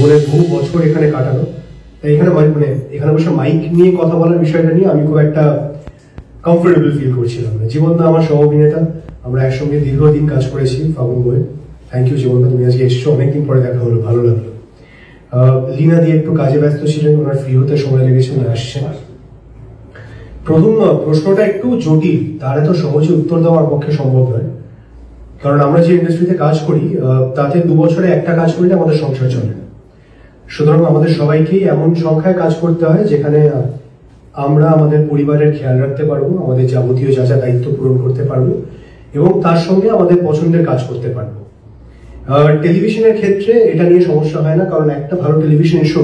জীবনের বহু বছর এখানে কাটানো, তাই এখানে মানে এখানে বসে মাইক নিয়ে কথা বলার বিষয়টা নিয়ে আমি খুব একটা কমফোর্টেবল ফিল করছিলাম না। জীবনদা আমার সহ অভিনেতা, আমরা একসঙ্গে দীর্ঘদিন কাজ করেছি ফাগুন বইয়ে। থ্যাংক ইউ জীবনদা, তুমি আজকে এসছো, অনেকদিন পরে দেখা হলো, ভালো লাগলো। লীনা দিয়ে একটু কাজে ব্যস্ত ছিলেন, ওনার ফ্রি হতে সময় লেগেছে, উনি আসছেন। প্রথম প্রশ্নটা একটু জটিল, তার এত সহজে উত্তর দেওয়া আমার পক্ষে সম্ভব নয়, কারণ আমরা যে ইন্ডাস্ট্রিতে কাজ করি তাতে 2 বছরে একটা কাজ করলে আমাদের সংসার চলে না। সুতরাং আমাদের সবাইকেই এমন সংখ্যায় কাজ করতে হয় যেখানে আমরা আমাদের পরিবারের খেয়াল রাখতে পারবো, আমাদের যাবতীয় যা যা দায়িত্ব পূরণ করতে পারবো এবং তার সঙ্গে আমাদের পছন্দের কাজ করতে পারবো। টেলিভিশনের ক্ষেত্রে এটা নিয়ে সমস্যা হয় না, কারণ একটা ভালো টেলিভিশন শো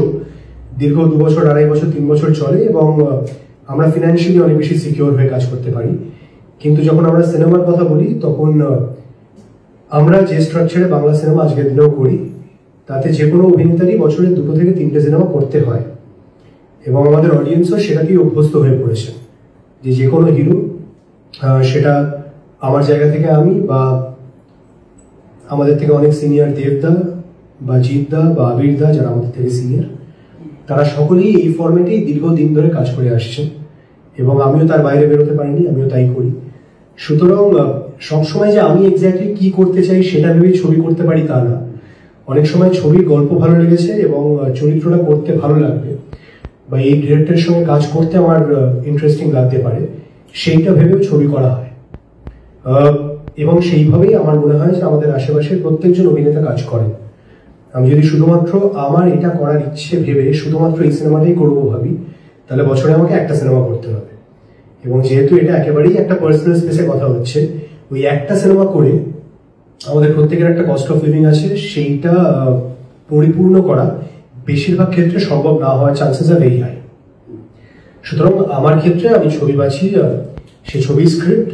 দীর্ঘ 2 বছর, 2.5 বছর, 3 বছর চলে এবং আমরা ফিনান্সিয়ালি অনেক বেশি সিকিউর হয়ে কাজ করতে পারি। কিন্তু যখন আমরা সিনেমার কথা বলি তখন আমরা যে স্ট্রাকচারে বাংলা সিনেমা আজকের দিনেও করি তাতে যে কোনো অভিনেতারই বছরে 2 থেকে 3টে সিনেমা করতে হয় এবং আমাদের অডিয়েন্সও সেটাকেই অভ্যস্ত হয়ে পড়েছে যে কোনো হিরো, সেটা আমার জায়গা থেকে আমি বা আমাদের থেকে অনেক সিনিয়র দেবদা বা জিতদা বা আবিরদা যারা আমাদের থেকে সিনিয়র, তারা সকলেই এই ফর্মেটেই দীর্ঘদিন ধরে কাজ করে আসছে এবং আমিও তার বাইরে বেরোতে পারিনি, আমিও তাই করি। সুতরাং সবসময় যে আমি এক্স্যাক্টলি কি করতে চাই সেটা ভেবেই ছবি করতে পারি তা না। অনেক সময় ছবির গল্প ভালো লেগেছে এবং চরিত্রটা করতে ভালো লাগবে বা এই ডিরেক্টরের সঙ্গে কাজ করতে আমার ইন্টারেস্টিং লাগতে পারে, সেইটা ভেবেও ছবি করা হয়। এবং সেইভাবেই আমার মনে হয় যে আমাদের আশেপাশে প্রত্যেকজন অভিনেতা কাজ করে। আমি যদি শুধুমাত্র আমার এটা করার ইচ্ছে ভেবে শুধুমাত্র এই সিনেমাটাই করবো ভাবি, তাহলে বছরে আমাকে একটা সিনেমা করতে হবে। এবং যেহেতু এটা একেবারেই একটা পার্সোনাল স্পেসে কথা হচ্ছে, ওই একটা সিনেমা করে আমাদের প্রত্যেকের একটা কস্ট অফ লিভিং আছে, সেইটা পরিপূর্ণ করা বেশিরভাগ ক্ষেত্রে সম্ভব না হওয়ার চান্সেস আর ভেরি হাই। সুতরাং আমার ক্ষেত্রে আমি ছবি বাছি, সে ছবির স্ক্রিপ্ট,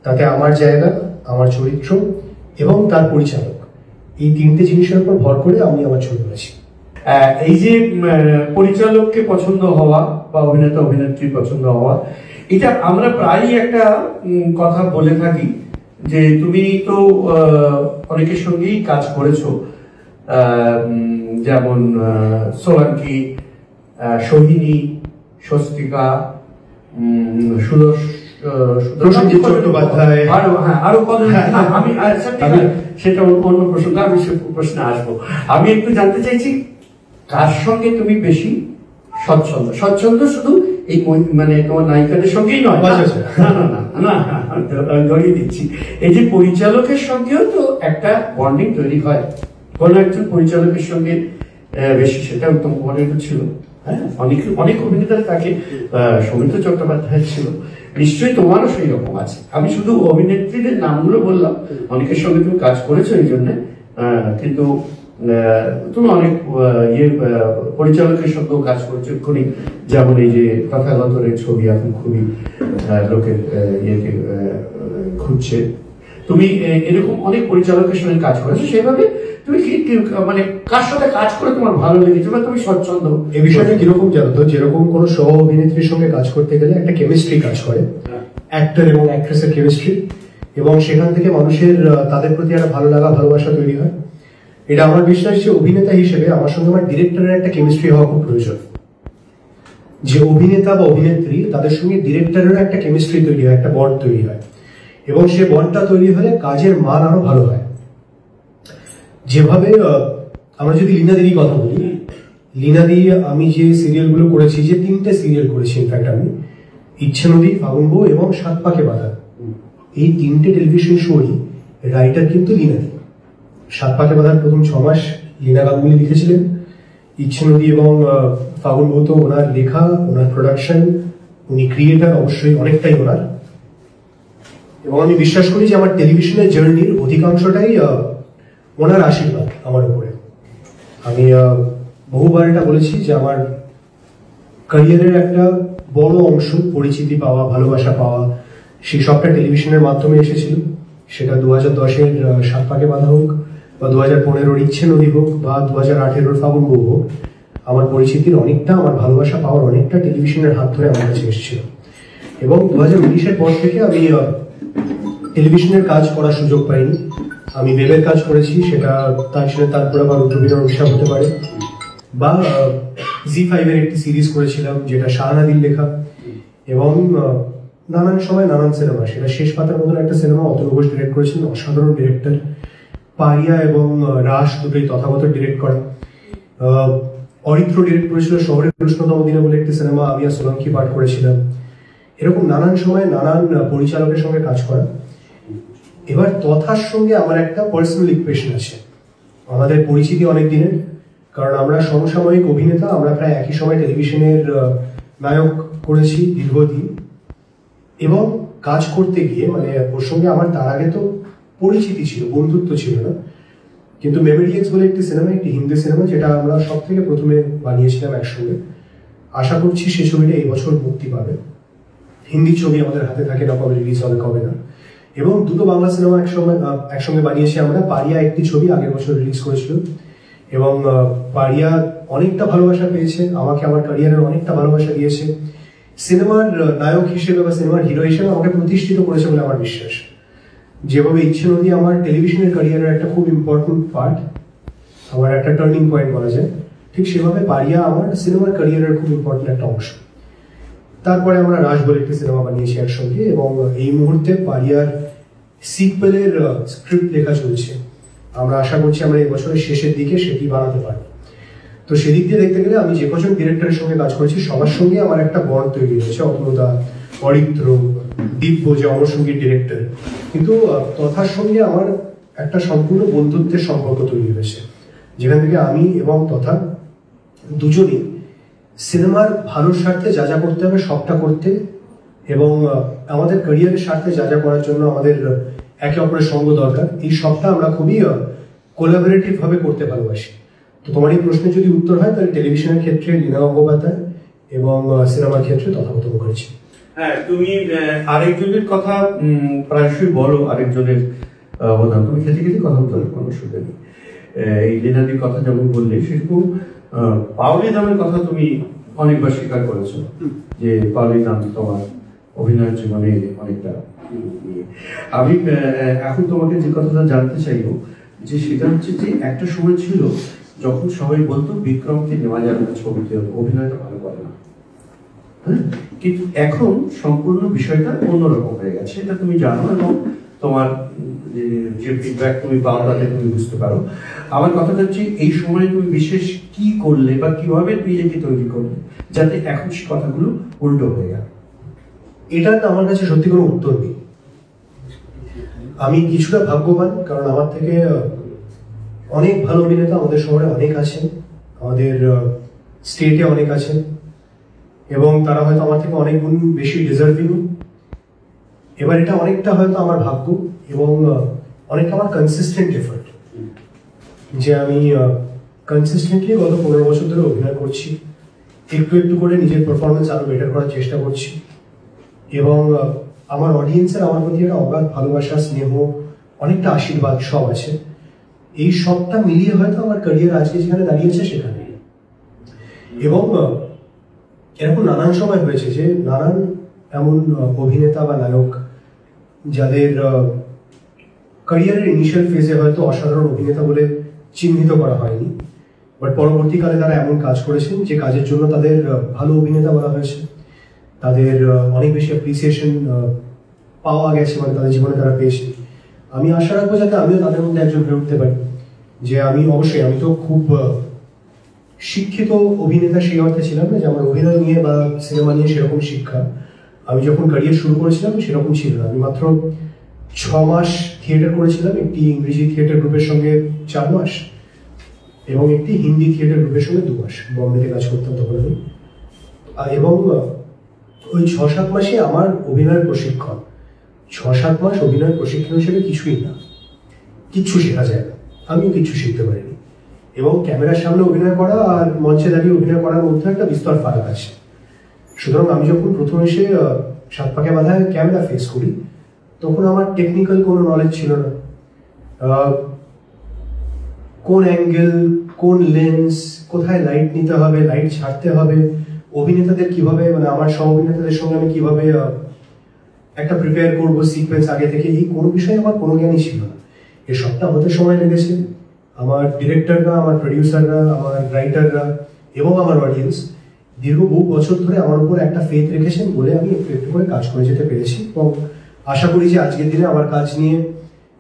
তাতে আমার জায়গা, আমার চরিত্র এবং তার পরিচালক, এই 3টে জিনিসের উপর ভর করে আমি আমার ছবি বাছি। এই যে পরিচালককে পছন্দ হওয়া বা অভিনেতা অভিনেত্রী পছন্দ হওয়া, এটা আমরা প্রায়ই একটা কথা বলে থাকি যে তুমি তো অনেকের সঙ্গেই কাজ করেছো, যেমন সোলাঙ্কি, সোহিনী, স্বস্তিকা, প্রসেনজিৎ চট্টোপাধ্যায়, আরো কজন, আমি সেটা অন্য প্রসঙ্গ, আমি সে প্রশ্নে আসবো। আমি একটু জানতে চাইছি কার সঙ্গে তুমি বেশি স্বচ্ছন্দ? স্বচ্ছন্দ শুধু এই মানে তোমার নায়িকাদের সঙ্গেই নয়, না ধরিয়ে দিচ্ছি, এই যে পরিচালকের সঙ্গেও তো একটা বন্ডিং তৈরি হয়। কোন একজন পরিচালকের সঙ্গে বেশি, সেটা উত্তম কুমারের ছিল, হ্যাঁ, অনেক অভিনেতারা থাকে, সৌমিত্র চট্টোপাধ্যায় ছিল, নিশ্চয়ই তোমারও সেই রকম আছে। আমি শুধু অভিনেত্রীদের নামগুলো বললাম, অনেকের সঙ্গে তুমি কাজ করেছো এই জন্য, কিন্তু তুমি অনেক পরিচালকের সঙ্গেও কাজ করেছো এক্ষুনি, যেমন এই যে তথাগতরের ছবি এখন খুবই লোকের ইয়েকে খুঁজছে। তুমি এরকম অনেক পরিচালকের সঙ্গে কাজ করেছো, সেভাবে তুমি কি মানে কার সাথে কাজ করে তোমার ভালো লেগেছে বা তুমি স্বচ্ছন্দ? এই বিষয়টা কিরকম জানো তো, যেরকম কোনো সহ অভিনেত্রীর সঙ্গে কাজ করতে গেলে একটা কেমিস্ট্রি কাজ করে, অ্যাক্টর এবং অ্যাক্ট্রেসের কেমিস্ট্রি, এবং সেখান থেকে মানুষের তাদের প্রতি একটা ভালো লাগা, ভালোবাসা তৈরি হয়। এটা আমার বিশ্বাস যে অভিনেতা হিসেবে আমার সঙ্গে আমার ডিরেক্টরের একটা কেমিস্ট্রি হওয়া খুব প্রয়োজন। যে অভিনেতা বা অভিনেত্রী, তাদের সঙ্গে ডিরেক্টরেরও একটা কেমিস্ট্রি তৈরি হয়, একটা বন্ড তৈরি হয়, এবং সে বন্ডটা তৈরি হলে কাজের মান আরো ভালো হয়। যেভাবে আমরা যদি লীনা দিদির কথা বলি, লীনা দি আমি যে সিরিয়ালগুলো করেছি, যে 3টে সিরিয়াল করেছি ইনফ্যাক্ট আমি, ইচ্ছে নদী, ফাগুন বউ এবং সাত পাকে বাঁধা, এই 3টে টেলিভিশন শোই রাইটার কিন্তু লীনা দি। সাত পাকে বাঁধার প্রথম 6 মাস লীনা গাঙ্গুলি লিখেছিলেন, ইচ্ছে নদী এবং ফাগুন বউ তো ওনার লেখা, ওনার প্রোডাকশন, উনি ক্রিয়েটার অবশ্যই অনেকটাই ওনার। এবং আমি বিশ্বাস করি যে আমার টেলিভিশনের জার্নির অধিকাংশটাই ওনার আশীর্বাদ আমার উপরে। আমি বহুবার এটা বলেছি যে আমার ক্যারিয়ারের একটা বড় অংশ, পরিচিতি পাওয়া, ভালোবাসা পাওয়া, সেই সবটা টেলিভিশনের মাধ্যমে এসেছিল। সেটা 2010-এর সাত পাকে বাঁধা হোক বা 2015-র ইচ্ছে নদী হোক বা 2018-র ফাগুন বউ হোক, আমার পরিচিতির অনেকটা, আমার ভালোবাসা পাওয়ার অনেকটা টেলিভিশনের হাত ধরে আমার কাছে এসেছিল। এবং 2019-এর পর থেকে আমি টেলিভিশনের কাজ করার সুযোগ পাইনি। আমি ওয়েবের কাজ করেছি, সেটা তার সাথে তারপর আবার রুদ্রবীণার অভিশাপ হতে পারে, বা জি5 এর একটি সিরিজ করেছিলাম যেটা শাহানাদির লেখা, এবং নানান সময় নানান সিনেমা। সেটা শেষ পাতার মতন একটা সিনেমা অতুল ঘোষ ডিরেক্ট করেছিলেন, অসাধারণ ডিরেক্টর। পারিয়া এবং রাস দুটোই তথাগত ডিরেক্ট করা। অরিত্র ডিরেক্ট করেছিল শহরের কৃষ্ণতম দিনে বলে একটি সিনেমা, আমি আর সোলাঙ্কি পাঠ করেছিলাম। এরকম নানান সময় নানান পরিচালকের সঙ্গে কাজ করা। এবার তথার সঙ্গে আমার একটা পার্সোনাল ইকুয়েশন আছে। আমাদের পরিচিতি অনেক দিনের, কারণ আমরা সমসাময়িক অভিনেতা, আমরা প্রায় একই সময় টেলিভিশনের নায়ক করেছি দীর্ঘদিন, এবং কাজ করতে গিয়ে মানে ওর সঙ্গে আমার তার আগে তো পরিচিতি ছিল, বন্ধুত্ব ছিল না। কিন্তু মেমোরিয়েক্স বলে একটি সিনেমা, একটি হিন্দি সিনেমা, যেটা আমরা সব থেকে প্রথমে বানিয়েছিলাম একসঙ্গে। আশা করছি সে ছবিটা এই বছর মুক্তি পাবে। হিন্দি ছবি আমাদের হাতে থাকে না, কবে রিলিজ হবে কবে না। এবং দুটো বাংলা সিনেমা একসঙ্গে বানিয়েছি আমরা। পারিয়া একটি ছবি আগের বছর রিলিজ করেছিল, এবং পারিয়া অনেকটা ভালোবাসা পেয়েছে, আমাকে আমার ক্যারিয়ারের অনেকটা ভালোবাসা দিয়েছে। সিনেমার নায়ক হিসেবে বা সিনেমার হিরো হিসেবে আমাকে প্রতিষ্ঠিত করেছে বলে আমার বিশ্বাস। যেভাবে ইচ্ছে নদী আমার টেলিভিশনের ক্যারিয়ারের একটা খুব ইম্পর্টেন্ট পার্ট, আমার একটা টার্নিং পয়েন্ট বলা যায়, ঠিক সেভাবে পারিয়া আমার সিনেমার ক্যারিয়ারের খুব ইম্পর্টেন্ট একটা অংশ। তারপরে আমরা রাস বলে একটি সিনেমা বানিয়েছি একসঙ্গে, এবং এই মুহূর্তে পারিয়ার সিকুয়েলের স্ক্রিপ্ট লেখা চলছে। আমরা আশা করছি আমরা এই বছরের শেষের দিকে সেটি বানাতে পারব। তো সেদিক দিয়ে দেখতে গেলে আমি যে কজন ডিরেক্টরের সঙ্গে কাজ করেছি সবার সঙ্গে আমার একটা বন্ড তৈরি হয়েছে। অতনুদা, অরিত্র, দিব্য যে অমরসঙ্গীত ডিরেক্টর, কিন্তু তথার সঙ্গে আমার একটা সম্পূর্ণ বন্ধুত্বের সম্পর্ক তৈরি হয়েছে, যেখান থেকে আমি এবং তথা দুজনই সিনেমার ভালোর স্বার্থে যা যা করতে হবে সবটা করতে, এবং আমাদের ক্যারিয়ারের স্বার্থে যা যা করার জন্য আমাদের একে অপরের সঙ্গ দরকার, এই সবটা আমরা খুবই কোলাবোরেটিভ ভাবে করতে ভালোবাসি। তো তোমার এই প্রশ্নের যদি উত্তর হয় তাহলে টেলিভিশনের ক্ষেত্রে লীনা গঙ্গোপাধ্যায় এবং সিনেমার ক্ষেত্রে তথাগত মুখার্জি। হ্যাঁ, তুমি আরেকজনের কথা প্রায়শই বলো, আরেকজনের অবদান। তুমি খেতে খেতে কথা বলতে কোনো অসুবিধা নেই। এই লীনাদির কথা যেমন বললে, সেরকম পাওলি নামের কথা তুমি অনেকবার স্বীকার করেছো যে পাওলি নাম তোমার অভিনয়ের জীবনে অনেকটা। আমি এখন তোমাকে যে কথাটা জানতে চাইবো, যে সেটা হচ্ছে যে একটা সময় ছিল যখন সবাই বলতো বিক্রমকে নেওয়া যাবে না ছবিতে, অভিনয়টা ভালো করে না। হ্যাঁ, কিন্তু এখন সম্পূর্ণ বিষয়টা অন্যরকম হয়ে গেছে, এটা তুমি জানো, এবং তোমার যে ফিডব্যাক তুমি পাও তাতে তুমি বুঝতে পারো। আমার কথাটা হচ্ছে এই সময় তুমি বিশেষ কি করলে বা কিভাবে নিজেকে তৈরি করলে যাতে এখন সে কথাগুলো উল্টো হয়ে গেল? এটা আমার কাছে সত্যি কোনো উত্তর নেই। আমি কিছুটা ভাগ্যবান, কারণ আমার থেকে অনেক ভালো অভিনেতা আমাদের শহরে অনেক আছেন, আমাদের স্টেটে অনেক আছেন, এবং তারা হয়তো আমার থেকে অনেক গুণ বেশি ডিজার্ভিং। এবার এটা অনেকটা হয়তো আমার ভাগ্য, এবং অনেকটা আমার কনসিস্টেন্ট এফোর্ট, যে আমি কনসিস্টেন্টলি গত 15 বছর ধরে অভিনয় করছি, একটু একটু করে নিজের পারফরমেন্স আরো বেটার করার চেষ্টা করছি, এবং আমার অডিয়েন্সের আমার প্রতি একটা অগাধ ভালোবাসা, স্নেহ, অনেকটা আশীর্বাদ সব আছে। এই সবটা মিলিয়ে হয়তো আমার ক্যারিয়ার আজকে যেখানে দাঁড়িয়েছে সেখানে। এবং এরকম নানান সময় হয়েছে যে নানান এমন অভিনেতা বা নায়ক যাদের ক্যারিয়ারের ইনিশিয়াল ফেজে হয়তো অসাধারণ অভিনেতা বলে চিহ্নিত করা হয়নি, বাট পরবর্তীকালে তারা এমন কাজ করেছেন যে কাজের জন্য তাদের ভালো অভিনেতা বলা হয়েছে, তাদের অনেক বেশি অ্যাপ্রিসিয়েশন পাওয়া গেছে, মানে তাদের জীবনে তারা পেয়েছে। আমি আশা রাখবো যাতে আমিও তাদের মধ্যে একজন হয়ে উঠতে পারি। যে আমি অবশ্যই, আমি তো খুব শিক্ষিত অভিনেতা সেই অর্থে ছিলাম না যে আমার অভিনয় নিয়ে বা সিনেমা নিয়ে সেরকম শিক্ষা আমি যখন ক্যারিয়ার শুরু করেছিলাম সেরকম ছিল না। আমি মাত্র 6 মাস থিয়েটার করেছিলাম, একটি ইংরেজি থিয়েটার গ্রুপের সঙ্গে 4 মাস, এবং একটি হিন্দি থিয়েটার গ্রুপের সঙ্গে 2 মাস। বম্বেতে কাজ করতাম তখন আমি। এবং ওই 6-7 মাসে আমার অভিনয়ের প্রশিক্ষণ, 6-7 মাস অভিনয়ের প্রশিক্ষণ হিসেবে কিছুই না, কিচ্ছু শেখা যায় না, আমিও কিচ্ছু শিখতে পারিনি। এবং ক্যামেরার সামনে অভিনয় করা আর মঞ্চে দাঁড়িয়ে অভিনয় করার মধ্যে একটা বিস্তর ফারাক আছে। সুতরাং আমি যখন প্রথম এসে 7 পাকে বাঁধায় ক্যামেরা ফেস করি, তখন আমার টেকনিক্যাল কোনো নলেজ ছিল না। কোন অ্যাঙ্গেল, কোন লেন্স, কোথায় লাইট নিতে হবে, লাইট ছাড়তে হবে, অভিনেতাদের কিভাবে, মানে আমার সহ অভিনেতাদের সঙ্গে আমি কিভাবে একটা প্রিপেয়ার করবো সিকোয়েন্স আগে থেকে, এই কোনো বিষয়ে আমার কোনো জ্ঞানই ছিল না। এই সবটা হতে সময় লেগেছে। আমার ডিরেক্টররা, আমার প্রডিউসাররা, আমার রাইটাররা এবং আমার অডিয়েন্স দীর্ঘ বহু বছর ধরে আমার উপর একটা ফেথ রেখেছেন বলে আমি একটু একটু করে কাজ করে যেতে পেরেছি, এবং আশা করি যে আজকের দিনে আমার কাজ নিয়ে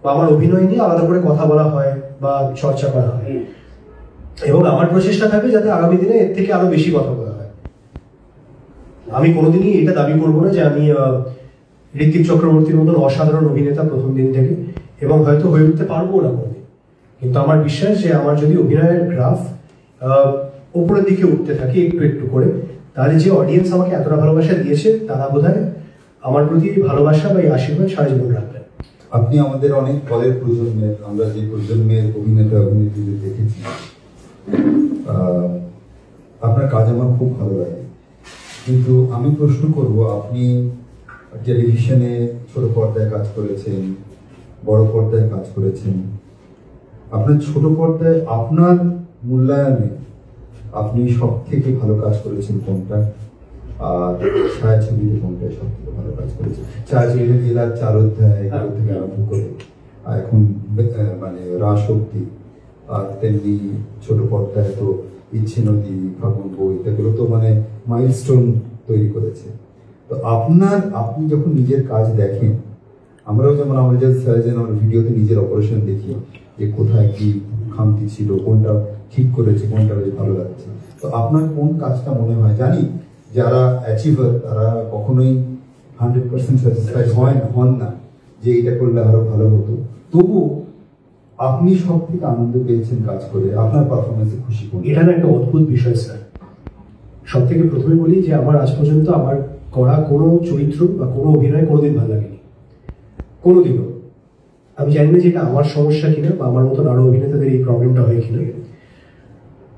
বা আমার অভিনয় নিয়ে আলাদা করে কথা বলা হয় বা চর্চা করা হয়, এবং আমার প্রচেষ্টা থাকবে যাতে আগামী দিনে এর থেকে আরো বেশি কথা বলা হয়। আমি কোনোদিনই এটা দাবি করবো না যে আমি ঋত্বিক চক্রবর্তীর মতন অসাধারণ অভিনেতা প্রথম দিন থেকে, এবং হয়তো হয়ে উঠতে পারবো না কোনোদিন, কিন্তু আমার বিশ্বাস যে আমার যদি অভিনয়ের গ্রাফ উপরের দিকে উঠতে থাকে একটু একটু করে, তাহলে যে অডিয়েন্স আমাকে এতটা ভালোবাসা দিয়েছে তারা বোধহয় আমার প্রতি ভালোবাসা বা এই আশীর্বাদ সারা জীবন রাখবেন। আপনি আমাদের অনেক পরের প্রজন্মের, আমরা যে প্রজন্মের অভিনেতা অভিনেত্রীদের দেখেছি, আপনার কাজ আমার খুব ভালো লাগে। কিন্তু আমি প্রশ্ন করব, আপনি টেলিভিশনে ছোট পর্দায় কাজ করেছেন, বড় পর্দায় কাজ করেছেন, আপনার ছোট পর্দায় আপনার মূল্যায়নে আপনি সব থেকে ভালো কাজ করেছেন কোনটা, আর ছায়াছবিতে কোনটায় সব থেকে ভালো কাজ করেছেন? ছায়াছবিতে জেলার 4 অধ্যায় এগুলো থেকে আরম্ভ করে এখন মানে রাস অব্দি, আর তেমনি ছোট পর্দায় তো ইচ্ছে নদী, ফাগুন বই, এগুলো তো মানে মাইলস্টোন তৈরি করেছে। তো আপনি যখন নিজের কাজ দেখেন, আমরাও যেমন আমাদের সার্জন আমরা ভিডিওতে নিজের অপারেশন দেখি যে কোথায় কি খামতি ছিল, কোনটা ঠিক করেছে, কোনটা বেশ ভালো লাগছে। তো আপনার কোন কাজটা মনে হয়? জানি যারা অ্যাচিভার তারা কখনোই 100% স্যাটিসফাইড হন না যে এটা করলে আরো ভালো হতো, তবু আপনি সব থেকে আনন্দ পেয়েছেন কাজ করে, আপনার পারফরমেন্সে খুশি কোন? এটা না একটা অদ্ভুত বিষয় স্যার। সব থেকে প্রথমে বলি যে আমার আজ পর্যন্ত আমার করা কোনো চরিত্র বা কোনো অভিনয় কোনোদিন ভালো লাগেনি, কোনোদিনও। আমি জানি না যে এটা আমার সমস্যা কিনা বা আমার মতন আরো অভিনেতাদের এই প্রবলেমটা হয় কিনা।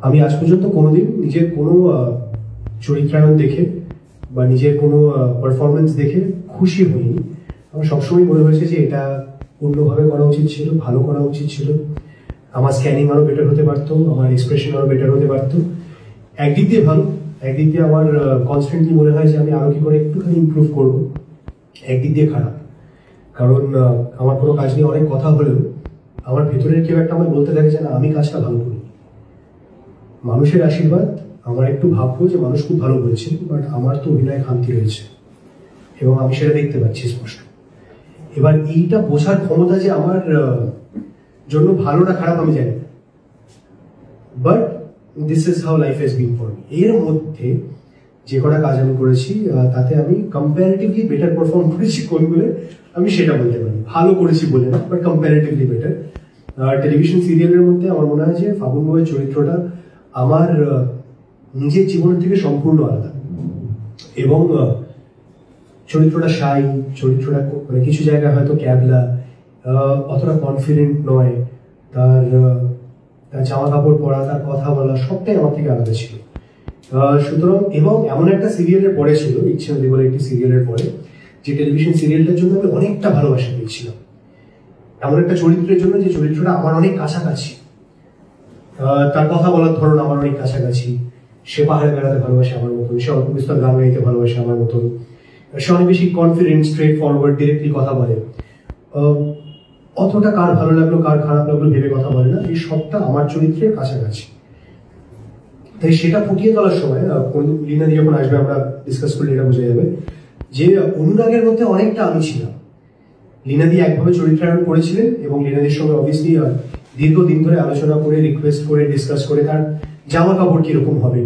আমি আজ পর্যন্ত কোনোদিন নিজের কোনো চরিত্রায়ন দেখে বা নিজের কোনো পারফরমেন্স দেখে খুশি হইনি। আমার সবসময় মনে হয়েছে যে এটা অন্যভাবে করা উচিত ছিল, ভালো করা উচিত ছিল, আমার স্ক্যানিং আরো বেটার হতে পারতো, আমার এক্সপ্রেশন আরো বেটার হতে পারতো। একদিক দিয়ে ভালো, একদিক দিয়ে আমার কনস্ট্যান্টলি মনে হয় যে আমি আরো কি করে একটুখানি ইমপ্রুভ করবো। একদিক দিয়ে খারাপ, কারণ আমার কোনো কাজ নিয়ে অনেক কথা হলেও আমার ভেতরের কেউ একটা আমার বলতে থাকে যে না, আমি কাজটা ভালো করি। মানুষের আশীর্বাদ, আমার একটু ভাববো যে মানুষ খুব ভালো বলছে, বাট আমার তো অভিনয় খামতি রয়েছে এবং আমি সেটা দেখতে পাচ্ছি স্পষ্ট। এবার এইটা বোঝার ক্ষমতা যে আমার জন্য ভালো না খারাপ আমি জানি, but this is how life has been for me. এর মধ্যে যে কটা কাজ আমি করেছি তাতে আমি কম্পারেটিভলি বেটার পারফর্ম করেছি কোনগুলো আমি সেটা বলতে পারি। ভালো করেছি বলে না, বাট কম্পারেটিভলি বেটার। টেলিভিশন সিরিয়ালের মধ্যে আমার মনে হয় যে ফাগুন বউয়ের চরিত্রটা আমার নিজের জীবনের থেকে সম্পূর্ণ আলাদা, এবং চরিত্রটা শাই, চরিত্রটা মানে কিছু জায়গায় হয়তো ক্যাবলা, অতটা কনফিডেন্ট নয়, তার জামা কাপড় পরা, তার কথা বলা সবটাই আমার থেকে আলাদা ছিল। সুতরাং এবং এমন একটা সিরিয়ালের পরে ছিল, ইচ্ছে নদী বলে একটি সিরিয়ালের পরে, যে টেলিভিশন সিরিয়ালটার জন্য আমি অনেকটা ভালোবাসা পেয়েছিলাম, এমন একটা চরিত্রের জন্য যে চরিত্রটা আমার অনেক কাছাকাছি, তার কথা বলার ধরন আমার অনেক কাছাকাছি। সে পাহাড়ে বেড়াতে ভালোবাসে আমার মতন, সে অল্প বিস্তর গান গাইতে ভালোবাসে আমার মতন, সে অনেক বেশি কনফিডেন্ট, স্ট্রেট ফরওয়ার্ড, ডিরেক্টলি কথা বলে, অতটা কার ভালো লাগলো কার খারাপ লাগলো ভেবে কথা বলে না। এই সবটা আমার চরিত্রের কাছাকাছি। তাই সেটা ফুটিয়ে তোলার সময় লীনাদি যখন আসবে আমরা ডিসকাস করলে এটা বোঝা যাবে যে অনুরাগের মধ্যে অনেকটা আমি ছিলাম। লীনাদি একভাবে চরিত্রায়ন করেছিলেন এবং লীনাদির সঙ্গে অবভিয়াসলি দীর্ঘদিন ধরে আলোচনা করে, রিকোয়েস্ট করে, ডিসকাস করে তার জামা কাপড় কিরকম হবে,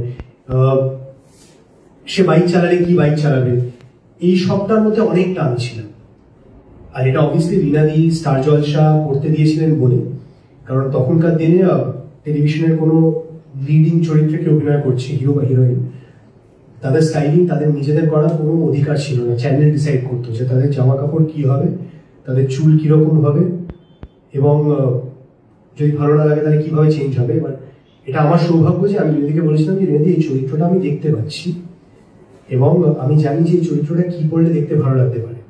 সে বাইক চালালে কি বাইক চালাবে, এই সবটার মধ্যে অনেকটা আমি ছিলাম। আর এটা অবভিয়াসলি লীনাদি স্টার জলসা করতে দিয়েছিলেন বলে, কারণ তখনকার দিনে টেলিভিশনের কোনো লিডিং চরিত্রে কেউ অভিনয় করছে, হিরো বা হিরোইন, তাদের স্টাইলিং তাদের নিজেদের করার কোনো অধিকার ছিল না। চ্যানেল ডিসাইড করতো যে তাদের জামা কাপড় কি হবে, তাদের চুল কিরকম হবে, এবং যদি ভালো না লাগে তাহলে কিভাবে চেঞ্জ হবে। এবার এটা আমার সৌভাগ্য যে আমি লীনাদিকে বলেছিলাম যে লীনাদি এই চরিত্রটা আমি দেখতে পাচ্ছি এবং আমি জানি যে এই চরিত্রটা কি করলে দেখতে ভালো লাগতে পারে,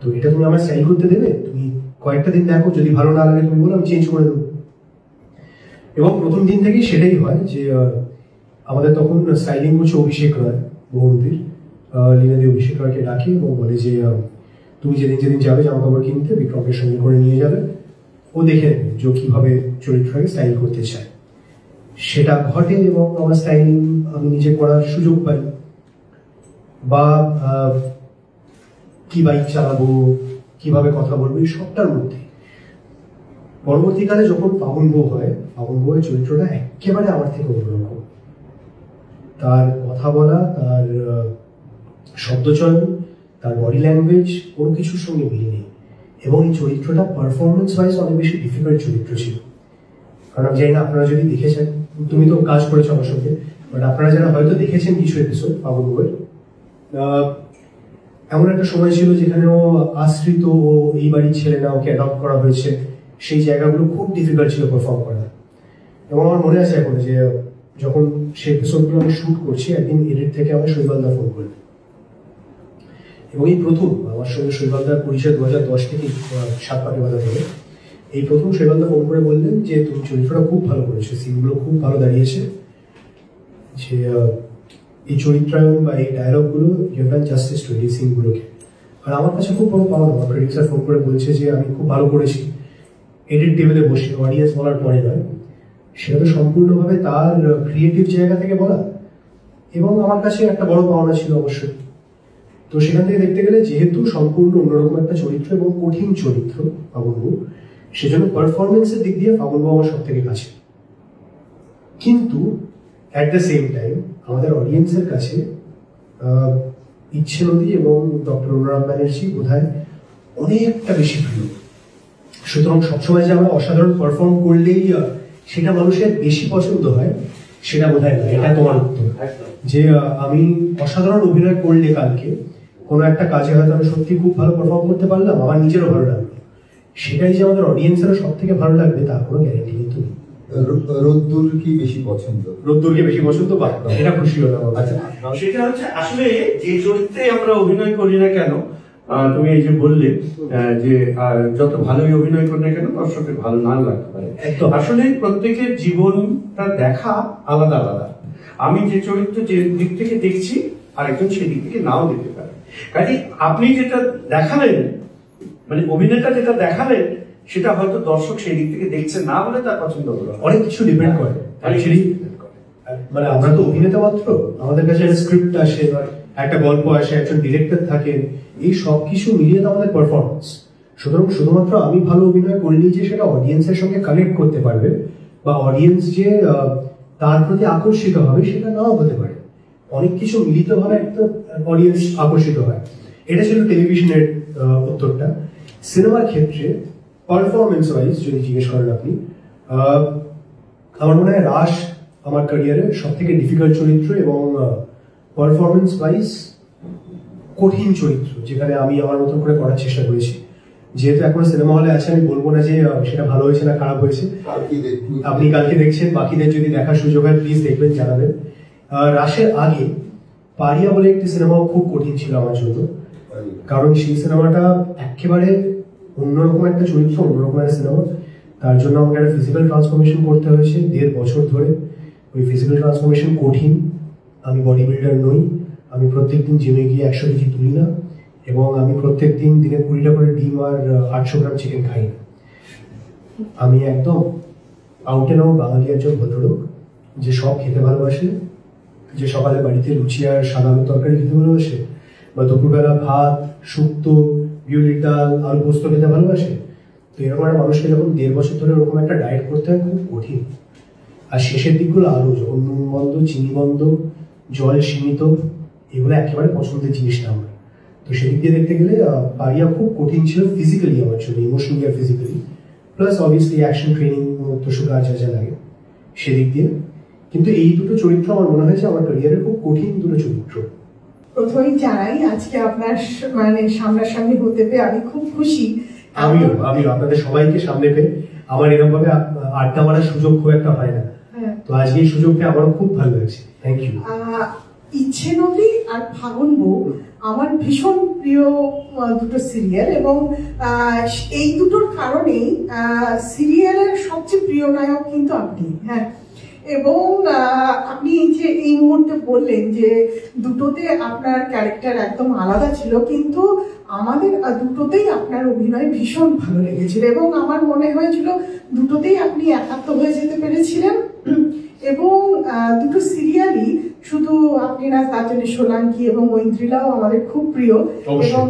তো এটা তুমি আমার স্টাইল করতে দেবে, তুমি কয়েকটা দিন দেখো, যদি ভালো না লাগে তুমি বলো, আমি চেঞ্জ করে দেবো। এবং প্রথম দিন থেকেই সেটাই হয় যে আমাদের তখন স্টাইলিং করছে অভিষেক রায়, বহুরূপীর। লীনাদি অভিষেক রায়কে ডাকে এবং বলে যে তুমি যেদিন যেদিন যাবে জামা কাপড় কিনতে, বিক্রমকে সঙ্গে করে নিয়ে যাবে, ও ও দেখে নেবে যে ও কিভাবে চরিত্রটাকে স্টাইল করতে চায়, সেটা ঘটে এবং আমার স্টাইলিং আমি নিজে করার সুযোগ পাই। বা কি বাইক চালাবো, কিভাবে কথা বলবো, এই সবটার মধ্যে পরবর্তীকালে যখন ফাগুন বউ হয়, ফাগুন বউয়ের চরিত্রটা একেবারে আমার থেকে অন্যরকম। তার কথা বলা, তার শব্দচয়ন, তার বডি ল্যাঙ্গুয়েজ কোনো কিছুর সঙ্গে মিল নেই। এবং এই চরিত্রটা পারফরমেন্স ওয়াইজ অনেক বেশি ডিফিকাল্ট চরিত্র ছিল। কারণ আমি জানি না আপনারা যদি দেখেছেন, তুমি তো কাজ করেছো আমার সঙ্গে, বাট আপনারা যারা হয়তো দেখেছেন কিছু এপিসোড ফাগুন বউয়ের, এমন একটা সময় ছিল যেখানে ও আশ্রিত, ও এই বাড়ির ছেলে না, ওকে অ্যাডপ্ট করা হয়েছে, সেই জায়গাগুলো খুব ডিফিকাল্ট ছিল পারফর্ম করা। এবং আমার মনে আছে এখন যে যখন সেই এপিসোডগুলো আমি শুট করছি, একদিন এডিট থেকে আমার শৈবালদা ফোন করলেন, এবং এই প্রথম আমার সঙ্গে শৈবালদার পরিচয় 2010 থেকে 7 পাকে বাধা থেকে, এই প্রথম শৈবালদা ফোন করে বললেন যে তুমি চরিত্রটা খুব ভালো করেছো, সিনগুলো খুব ভালো দাঁড়িয়েছে, যে এই চরিত্রায়ন বা এই ডায়লগগুলো you have done justice to এই সিনগুলোকে। আর আমার কাছে খুব বড় পাওয়া, আমার প্রডিউসার ফোন করে বলছে যে আমি খুব ভালো করেছি, এডিট টেবিলে বসে অডিয়েন্স বলার পরে নয়, সেটা তো সম্পূর্ণভাবে তার ক্রিয়েটিভ জায়গা থেকে বলা, এবং আমার কাছে একটা বড় পাওনা ছিল অবশ্যই। তো সেখান থেকে দেখতে গেলে যেহেতু সম্পূর্ণ অন্যরকম একটা চরিত্র এবং কঠিন চরিত্র ফাগুন বউ, সেজন্য পারফরমেন্সের দিক দিয়ে ফাগুন বউ আমার সব থেকে কাছে। কিন্তু অ্যাট দ্য সেম টাইম আমাদের অডিয়েন্সের কাছে ইচ্ছে নদী এবং ডক্টর অনুরাগ ব্যানার্জি বোধহয় অনেকটা বেশি প্রিয়। সুতরাং সবসময় যে আমরা অসাধারণ পারফর্ম করলেই সেটা মানুষের বেশি পছন্দ হয়, সেটা বোধহয় না। এটা তোমার উত্তর যে আমি অসাধারণ অভিনয় করলে কালকে কোনো একটা কাজে হয়তো আমি সত্যি খুব ভালো পারফর্ম করতে পারলাম, আমার নিজেরও ভালো লাগলো, সেটাই যে আমাদের অডিয়েন্সেরও সব থেকে ভালো লাগবে তার কোনো গ্যারেন্টি কিন্তু নেই। রোদ্দুর কি বেশি পছন্দ? রোদ্দুরকে বেশি পছন্দ, বা এটা খুশি হলাম। আচ্ছা, সেটা হচ্ছে আসলে যে চরিত্রে আমরা অভিনয় করি না কেন, তুমি এই যে বললে যে যত ভালোই অভিনয় করি না কেন দর্শকের ভালো না লাগতে পারে, একদম। আসলে প্রত্যেকের জীবনটা দেখা আলাদা আলাদা। আমি যে চরিত্র যে দিক থেকে দেখছি আরেকজন সেই দিক থেকে নাও দেখতে পারে। কাজে আপনি যেটা দেখালেন, মানে অভিনেতা যেটা দেখালেন, সেটা হয়তো দর্শক সেই দিক থেকে দেখছে না বলে তার পছন্দ হলো। অনেক কিছু ডিপেন্ড করে অ্যাকচুয়ালি। মানে আমরা তো অভিনেতা মাত্র, আমাদের কাছে একটা স্ক্রিপ্ট আসে, একটা গল্প আসে, একজন ডিরেক্টর থাকেন, এই সব কিছু মিলিয়ে তো আমাদের পারফরমেন্স। সুতরাং শুধুমাত্র আমি ভালো অভিনয় করলেই যে সেটা অডিয়েন্সের সঙ্গে কানেক্ট করতে পারবে বা অডিয়েন্স যে তার প্রতি আকর্ষিত হবে, সেটা নাও হতে পারে। অনেক কিছু মিলিতভাবে একটা অডিয়েন্স আকর্ষিত হয়। এটা ছিল টেলিভিশনের উত্তরটা। সিনেমার ক্ষেত্রে পারফরমেন্স ওয়াইজ যদি জিজ্ঞেস করেন আপনি, আমার মনে হয় রাশ আমার ক্যারিয়ারের সব থেকে ডিফিকাল্ট চরিত্র এবং পারফরমেন্স ওয়াইজ কঠিন চরিত্র, যেখানে আমি আমার মতো করে করার চেষ্টা করেছি। যেহেতু এখন সিনেমা হলে আছে, আমি বলবো না যে সেটা ভালো হয়েছে না খারাপ হয়েছে, আপনি কালকে দেখছেন, বাকিদের যদি দেখার সুযোগ হয় প্লিজ দেখবেন, জানাবেন। রাশের আগে পারিয়া বলে একটি সিনেমাও খুব কঠিন ছিল আমার জন্য, কারণ সেই সিনেমাটা একেবারে অন্যরকম একটা চরিত্র, অন্যরকম একটা সিনেমা। তার জন্য আমাকে একটা ফিজিক্যাল ট্রান্সফরমেশন করতে হয়েছে 1.5 বছর ধরে। ওই ফিজিক্যাল ট্রান্সফরমেশন কঠিন। আমি বডি বিল্ডার নই, আমি প্রত্যেকদিন জিমে গিয়ে 100 কেজি তুলি না, এবং আমি প্রত্যেকদিন দিনে 20টা করে ডিম আর 800 গ্রাম চিকেন খাই না। আমি একদম আউট অ্যান্ড আউট বাঙালি একজন ভদ্রলোক, যে সব খেতে ভালোবাসে, যে সকালে বাড়িতে লুচি আর সাদা আলুর তরকারি খেতে ভালোবাসে, বা দুপুরবেলা ভাত, শুক্তো, বিউলির ডাল, আলু পোস্ত খেতে ভালোবাসে। তো এরকম একটা মানুষকে যখন 1.5 বছর ধরে ওরকম একটা ডায়েট করতে হয়, খুব কঠিন। আর শেষের দিকগুলো আরো, যখন নুন বন্ধ, চিনি বন্ধ, জল সীমিত, এগুলো একেবারে পছন্দের জিনিস না আমার। তো সেদিক দিয়ে দেখতে গেলে পারিয়া খুব কঠিন ছিল ফিজিক্যালি আমার জন্য, ইমোশনালি আর physically, plus obviously action training তো সুগার যা লাগে সেদিক দিয়ে। কিন্তু এই দুটো চরিত্র আমার মনে হয়েছে আমার ক্যারিয়ারের খুব কঠিন দুটো চরিত্র। প্রথমেই জানাই আজকে আপনার মানে সামনাসামনি হতে পেরে আমি খুব খুশি। আমিও আপনাদের সবাইকে সামনে পেয়ে, আমার এরকম ভাবে আড্ডা মারার সুযোগ খুব একটা হয় না, তো আজকে এই সুযোগ পেয়ে আমারও খুব ভালো লাগছে। Thank you. ইচ্ছে নদী আর ফাগুন বউ আমার ভীষণ প্রিয় দুটো সিরিয়াল, এবং এই দুটোর কারণেই সিরিয়ালের সবচেয়ে প্রিয় নায়ক কিন্তু আপনি। হ্যাঁ, এবং আপনি যে এই মুহূর্তে বললেন যে দুটোতে আপনার ক্যারেক্টার একদম আলাদা ছিল, কিন্তু আমাদের দুটোতেই আপনার অভিনয় ভীষণ ভালো লেগেছিল এবং আমার মনে হয়েছিল দুটোতেই আপনি একাত্ম হয়ে যেতে পেরেছিলেন। এবং দুটো সিরিয়ালই শুধু আপনি না, তার জন্য সোলাঙ্কি এবং ঐন্দ্রিলাও আমাদের খুব প্রিয় এবং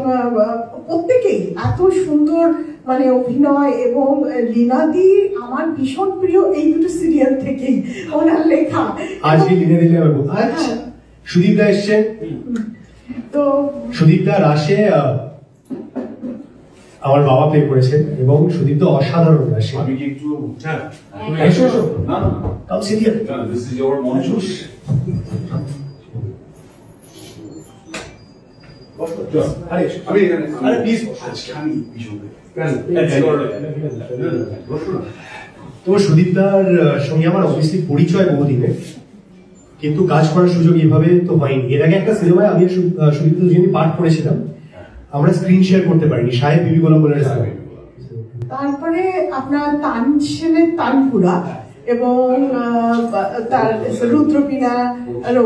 প্রত্যেকেই এত সুন্দর মানে অভিনয়। এবং লীনাদি আমার ভীষণ প্রিয় এই দুটো সিরিয়াল থেকেই, ওনার লেখা। আজকে লিনে দিলে আমি আচ্ছা সুদীপ দা এসছেন। তো সুদীপ দা রাশে আমার বাবা প্লে করেছেন এবং সুদীপ দা অসাধারণ রাশে। আমি কি একটু হ্যাঁ এসো এসো না না কাম সিরিয়াল দিস ইজ ইওর মঞ্চ আমি এখানে আরে প্লিজ আজকে আমি পিছনে তো সুদীপ দার সঙ্গে আমার অবভিয়াসলি পরিচয় বহুদিনের, কিন্তু কাজ করার সুযোগ এইভাবে তো হয়নি। এর আগে একটা সিনেমায় আমি সুদীপ দা দুজনই পাঠ করেছিলাম, আমরা স্ক্রিন শেয়ার করতে পারিনি, সাহেব বিবি গোলাম বলে সিনেমা। তারপরে আপনার তানসেনের তানপুরা এবং তার রুদ্রবীণা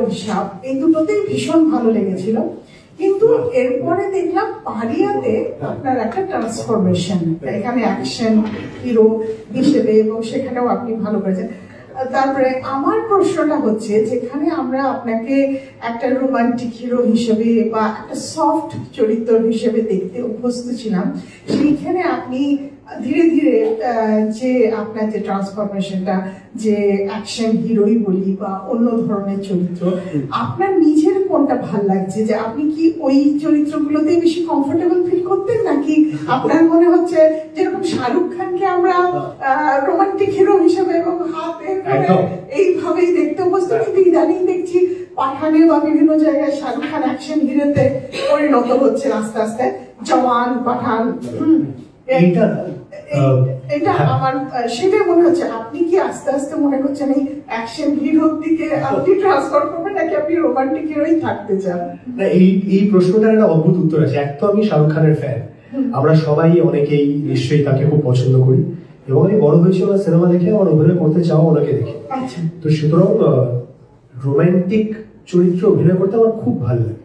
অভিশাপ, এই দুটোতেই ভীষণ ভালো লেগেছিল। কিন্তু এরপরে দেখলাম পারিয়াতে আপনার একটা ট্রান্সফরমেশন, এখানে অ্যাকশন হিরো হিসেবে, এবং সেখানেও আপনি ভালো করেছেন। তারপরে আমার প্রশ্নটা হচ্ছে, যেখানে আমরা আপনাকে একটা রোমান্টিক হিরো হিসেবে বা একটা সফট চরিত্র হিসেবে দেখতে অভ্যস্ত ছিলাম, সেইখানে আপনি ধীরে ধীরে যে আপনার যে ট্রান্সফরমেশনটা, যে অ্যাকশন হিরোই বলি বা অন্য ধরনের চরিত্র, আপনার নিজের কোনটা ভাল লাগছে? যে আপনি কি ওই চরিত্রগুলোতে বেশি কমফোর্টেবল ফিল করতেন, নাকি আপনার মনে হচ্ছে যেরকম শাহরুখ খানকে আমরা রোমান্টিক হিরো হিসেবে এবং হাতে এইভাবেই দেখতে অভ্যস্ত, কিন্তু ইদানিং দেখছি পাঠানে বা বিভিন্ন জায়গায় শাহরুখ খান অ্যাকশন হিরোতে পরিণত হচ্ছে আস্তে আস্তে, জওয়ান, পাঠান। এটা আমার সেটাই মনে হচ্ছে। আপনি কি আস্তে আস্তে মনে করছেন এই অ্যাকশন হিরোর দিকে আপনি ট্রান্সফার করবেন, নাকি আপনি রোমান্টিক হিরোই থাকতে চান? না, এই প্রশ্নটার একটা অদ্ভুত উত্তর আছে। এক তো আমি শাহরুখ খানের ফ্যান, আমরা সবাই অনেকেই নিশ্চয়ই তাকে খুব পছন্দ করি, এবং আমি বড় হয়েছি ওনার সিনেমা দেখে, আমার অভিনয় করতে চাও ওনাকে দেখে। তো সুতরাং রোমান্টিক চরিত্র অভিনয় করতে আমার খুব ভালো লাগে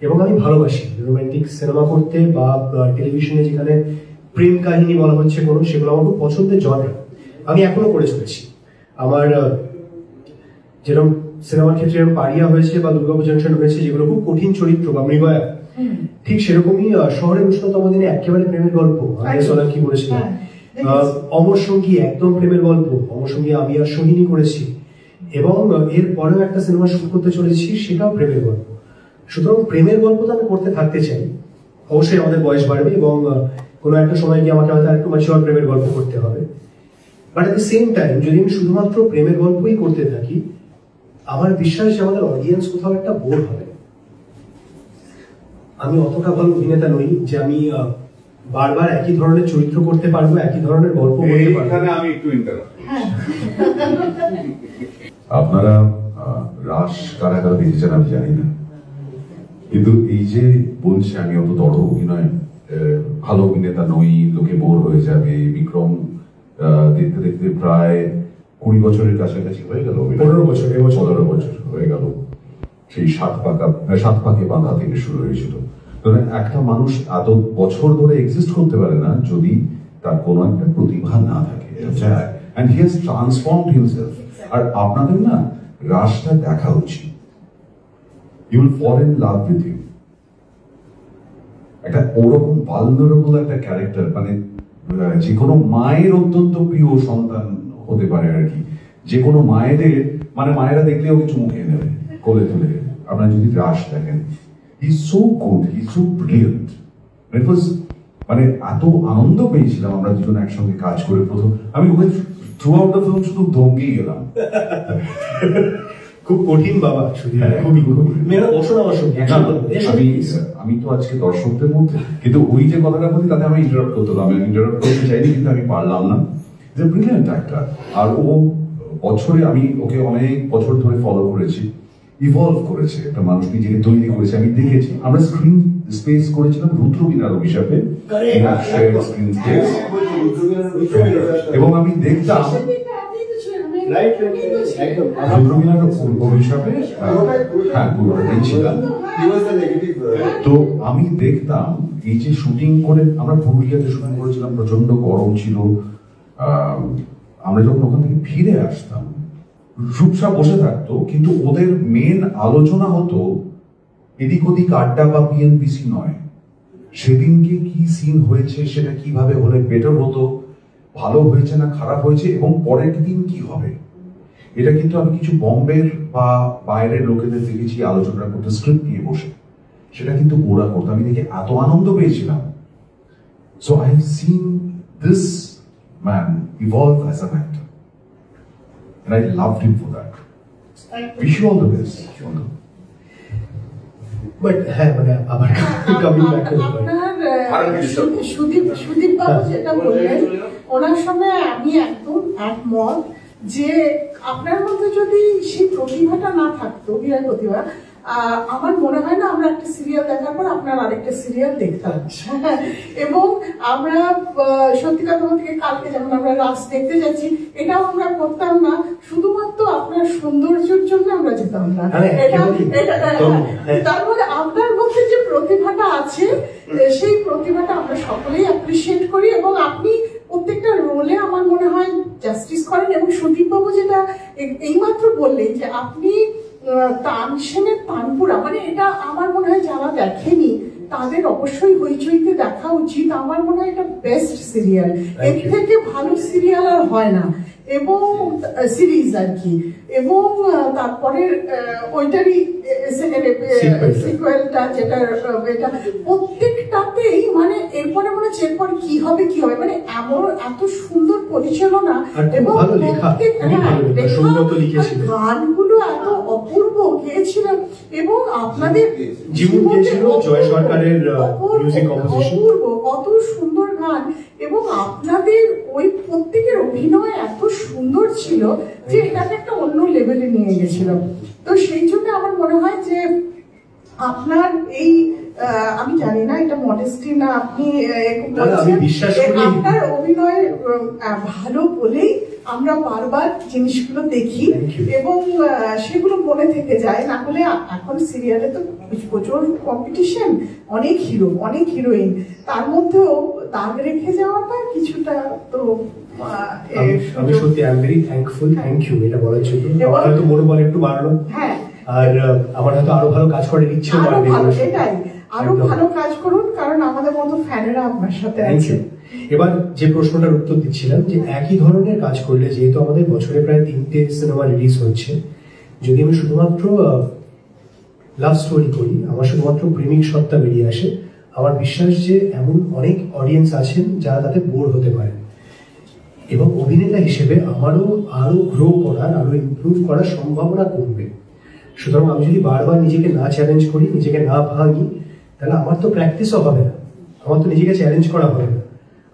এবং আমি ভালোবাসি রোমান্টিক সিনেমা করতে, বা টেলিভিশনে যেখানে প্রেম কাহিনী বলা হচ্ছে কোনো, সেগুলো আমার খুব পছন্দের জনরা। আমি এখনো করে চলেছি। আমার যেরকম সিনেমার ক্ষেত্রে এরকম পারিয়া হয়েছে বা দুর্গাপুর জংশন হয়েছে, যেগুলো খুব কঠিন চরিত্র, বা মৃগয়া, ঠিক সেরকমই শহরের উষ্ণতম দিনে একেবারে প্রেমের গল্প আমি সোলাঙ্কি করেছিলাম। অমর সঙ্গী একদম প্রেমের গল্প, অমর সঙ্গী আমি আর সোহিনী করেছি, এবং এর পরেও একটা সিনেমা শুট করতে চলেছি, সেটাও প্রেমের গল্প। সুতরাং প্রেমের গল্প তো আমি করতে থাকতে চাই। অবশ্যই আমাদের বয়স বাড়বে এবং কোনো একটা সময় গিয়ে আমাকে হয়তো একটু ম্যাচিওর প্রেমের গল্প করতে হবে। But at the same time যদি আমি শুধুমাত্র প্রেমের গল্পই করতে থাকি, আমার বিশ্বাস যে আমাদের অডিয়েন্স কোথাও একটা বোর হবে। আমি অতটা ভালো অভিনেতা নই যে আমি বারবার একই ধরনের চরিত্র করতে পারবো, একই ধরনের গল্প বলতে পারবো। এখানে আমি একটু ইন্টারাপ্ট। আপনারা রাস কারা কারা দেখেছেন আমি জানি না, কিন্তু এই যে বলছে আমি অত বড় অভিনয় ভালো অভিনেতা নই, লোকে বোর হয়ে যাবে, বিক্রম দেখতে দেখতে প্রায় 20 বছরের কাছাকাছি হয়ে গেল, 15 বছর 15 বছর হয়ে গেল। সেই সাত পাকে বাঁধা থেকে শুরু হয়েছিল। একটা মানুষ এত বছর ধরে এক্সিস্ট করতে পারে না যদি তার কোনো একটা প্রতিভা না থাকে। and he has transformed himself। আর আপনাদের না রাসটা দেখা উচিত। You will fall in love with him। একটা ওরকম ভালনারেবল একটা ক্যারেক্টার, মানে যে কোনো মায়ের অত্যন্ত প্রিয় সন্তান হতে পারে আর কি। যে কোনো মায়েদের, মানে মায়েরা দেখলেও কিছু মুখে নেবে কোলে তুলে। আপনারা যদি রাস দেখেন, he so good, he so brilliant. ইট ওয়াজ মানে এত আনন্দ পেয়েছিলাম আমরা দুজন একসঙ্গে কাজ করে। প্রথম আমি ওকে থ্রু আউট দ্য ফিল্ম শুধু দমকেই গেলাম। খুব কঠিন বাবা, খুবই বসো না বসো। আমি তো আজকে দর্শকদের মধ্যে, কিন্তু ওই যে কথাটা বলি তাতে আমি ইন্টারাপ্ট করতে হলো। আমি ইন্টারাপ্ট করতে চাইনি, কিন্তু আমি পারলাম না। যে ব্রিলিয়েন্ট একটা, আর ও বছরে, আমি ওকে অনেক বছর ধরে ফলো করেছি, ইভলভ করেছে, একটা মানুষ নিজেকে তৈরি করেছে। আমি দেখেছি, আমরা স্ক্রিন স্পেস করেছিলাম রুদ্রবীণার অভিশাপে, স্ক্রিন স্পেস, এবং আমি দেখতাম রাইট একদম রুদ্রমিলার অভিশাপে হ্যাঁ পুরোটাই ছিলাম। তো আমি দেখতাম এই যে শুটিং করে, আমরা পুরুলিয়াতে শুটিং করেছিলাম, প্রচন্ড গরম ছিল। আমরা যখন ওখান থেকে ফিরে আসতাম, রূপসা বসে থাকতো, কিন্তু ওদের মেন আলোচনা হতো এদিক ওদিক আড্ডা বা পিএনপিসি নয়, সেদিনকে কি সিন হয়েছে, সেটা কিভাবে হলে বেটার হতো, ভালো হয়েছে না খারাপ হয়েছে, এবং পরের দিন কি হবে। এটা কিন্তু আমি কিছু বম্বের বা বাইরের লোকেদের দেখেছি আলোচনা করতে স্ক্রিপ্ট নিয়ে বসে, সেটা কিন্তু ওরা করতো। আমি দেখে এত আনন্দ পেয়েছিলাম। So I have seen this man evolve as an actor and I loved him for that. Wish you all the best. But হ্যাঁ মানে আবার কামিং ব্যাক টু সুদীপ বাবু যেটা বললেন, ওনার সঙ্গে আমি একদম একমত যে আপনার মধ্যে যদি সেই প্রতিভাটা না থাকতো, বিরাট প্রতিভা, আমার মনে হয় না আমরা একটা সিরিয়াল দেখার পর আপনার আরেকটা সিরিয়াল দেখতাম। এবং আমরা সত্যি কথা বলতে কালকে যেমন আমরা রাস দেখতে যাচ্ছি, এটাও আমরা করতাম না শুধুমাত্র আপনার সৌন্দর্যের জন্য আমরা যেতাম না। তারপরে আপনার মধ্যে যে প্রতিভাটা আছে, সেই প্রতিভাটা আমরা সকলেই অ্যাপ্রিসিয়েট করি, এবং আপনি প্রত্যেকটা রোলে আমার মনে হয় জাস্টিস করেন। এবং সুদীপ বাবু যেটা এইমাত্র বললেন যে আপনি তানসেনের তানপুরা, মানে এটা আমার মনে হয় যারা দেখেনি তাদের অবশ্যই হইচইতে দেখা উচিত। আমার মনে হয় এটা বেস্ট সিরিয়াল, এর থেকে ভালো সিরিয়াল আর হয় না, এবং সিরিজ আর কি। এবং তারপরে ওইটারই সিকুয়েলটা যেটা, এটা প্রত্যেকটাতেই মানে এরপরে মনে হচ্ছে এরপর কি হবে কি হবে, মানে এমন এত সুন্দর পরিচালনা, এবং গানগুলো এত অপূর্ব গেয়েছিলেন, এবং আপনাদের জীবন গেয়েছিল জয় সরকারের মিউজিক কম্পোজিশন, অপূর্ব, কত সুন্দর গান, এবং আপনাদের ওই প্রত্যেকের অভিনয় এত সুন্দর ছিল যে এটাকে একটা অন্য লেভেলে নিয়ে গেছিল। তো সেই জন্য আমার মনে হয় যে আপনার এই, আমি জানি না এটা মডেস্টি না, আপনি আপনার অভিনয় ভালো বলেই আমরা বারবার জিনিসগুলো দেখি এবং সেগুলো মনে থেকে যায়। না হলে এখন সিরিয়ালে তো প্রচুর কম্পিটিশন, অনেক হিরো অনেক হিরোইন, তার মধ্যেও দাগ রেখে যাওয়াটা কিছুটা তো আমি সত্যি I am very thankful, thank you এটা বলার জন্য। আমার হয়তো মনোবল একটু বাড়লো, হ্যাঁ, আর আমার হয়তো আরো ভালো কাজ করার ইচ্ছে বাড়বে। এটাই, আরো ভালো কাজ করুন, কারণ আমাদের মতো ফ্যানেরা আপনার সাথে আছে। এবার যে প্রশ্নটার উত্তর দিচ্ছিলাম যে একই ধরনের কাজ করলে, যেহেতু আমাদের বছরে প্রায় 3টে সিনেমা রিলিজ হচ্ছে, যদি আমি শুধুমাত্র লাভ স্টোরি করি, আমার শুধুমাত্র প্রেমিক সত্তা বেরিয়ে আসে, আমার বিশ্বাস যে এমন অনেক অডিয়েন্স আছেন যারা তাতে বোর হতে পারে, এবং অভিনেতা হিসেবে আমারও আরো গ্রো করার, আরো ইমপ্রুভ করার সম্ভাবনা কমবে। সুতরাং আমি যদি বারবার নিজেকে না চ্যালেঞ্জ করি, নিজেকে না ভাঙি, তাহলে আমার তো প্র্যাকটিসও হবে না, আমার তো নিজেকে চ্যালেঞ্জ করা হবে না,